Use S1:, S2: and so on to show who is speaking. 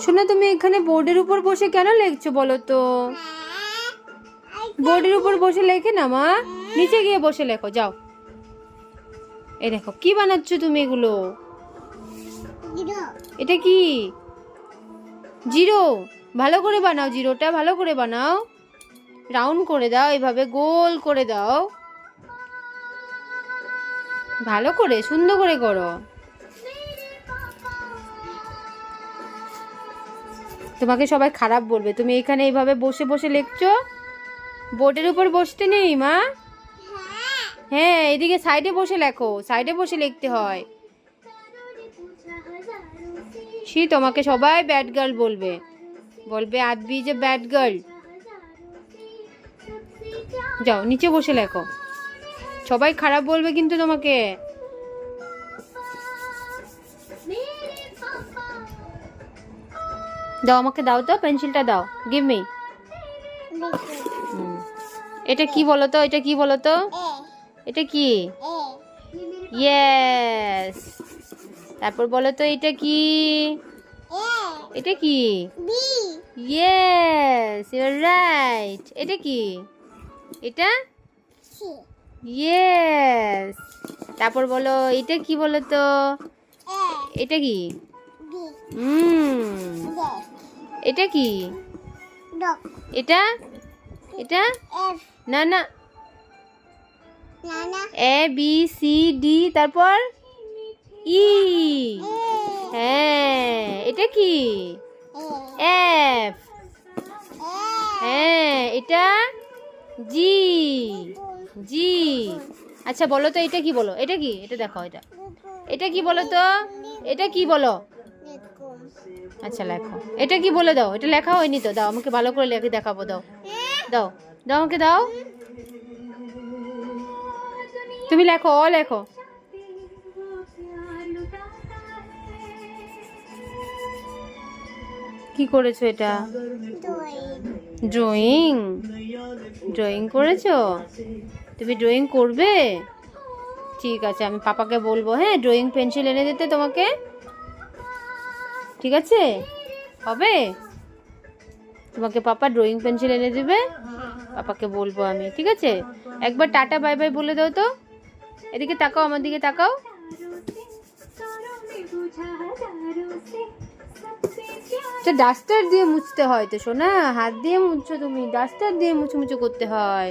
S1: শোনো, তুমি এখানে বোর্ডের উপর বসে কেন লিখছো বলো তো? বোর্ডের উপর বসে লেখে না মা, নিচে গিয়ে বসে লেখো যাও। এই দেখো কি বানাচ্ছো তুমি এগুলো? এটা কি? জিরো। ভালো করে বানাও, জিরোটা ভালো করে বানাও, রাউন্ড করে দাও, এভাবে গোল করে দাও, ভালো করে সুন্দর করে করো। তোমাকে সবাই খারাপ বলবে, তুমি এখানে এইভাবে বসে বসে লিখছো। বোর্ডের উপর বসতে নেই মা। হ্যাঁ, এদিকে সাইডে বসে লেখো, সাইডে বসে লিখতে হয়। তোমাকে সবাই ব্যাড গার্ল বলবে, বলবে আদবি যে ব্যাড গার্ল। যাও নিচে বসে লেখো, সবাই খারাপ বলবে কিন্তু তোমাকে। দাও, আমাকে দাও তো, পেন্সিলটা দাও, গিভ মি। এটা কি বলো তো? এটা কি বলো তো? এটা কি? ইয়েস। তারপর বলো তো এটা কি? এটা কি? Yes, you are right. এটা কি? এটা ইয়েস। তারপর বলো এটা কি বলো তো? এটা কি? এটা কি? এটা এটা না না, এ বি সি ডি, তারপর ই। হ্যাঁ, এটা কি? এফ। হ্যাঁ, এটা জি। জি। আচ্ছা বলো তো এটা কি বলো? এটা কি? এটা দেখো, এটা এটা কি বলো তো? এটা কি বলো? আচ্ছা লেখো, এটা কি বলে দাও। এটা লেখা হয়নি তো, দাও আমাকে ভালো করে লেখে দেখাবো, দাও দাও দাও আমাকে দাও। তুমি লেখো, লেখো। কি করেছো এটা? ড্রয়িং। ড্রয়িং করেছো? তুমি ড্রয়িং করবে? ঠিক আছে, আমি পাপাকে বলবো, হ্যাঁ, ড্রয়িং পেন্সিল এনে দিতে তোমাকে। ঠিক আছে, হবে? তোমাকে পাপা ড্রয়িং পেন্সিল এনে দিবে, পাপাকে বলবো আমি। ঠিক আছে, একবার টাটা বাই বাই বলে দাও তো। এদিকে তাকাও, আমার দিকে তাকাও। ডাস্টার দিয়ে মুছতে হয় তো সোনা, হাত দিয়ে মুছছো তুমি, ডাস্টার দিয়ে মুছুমুছু করতে হয়।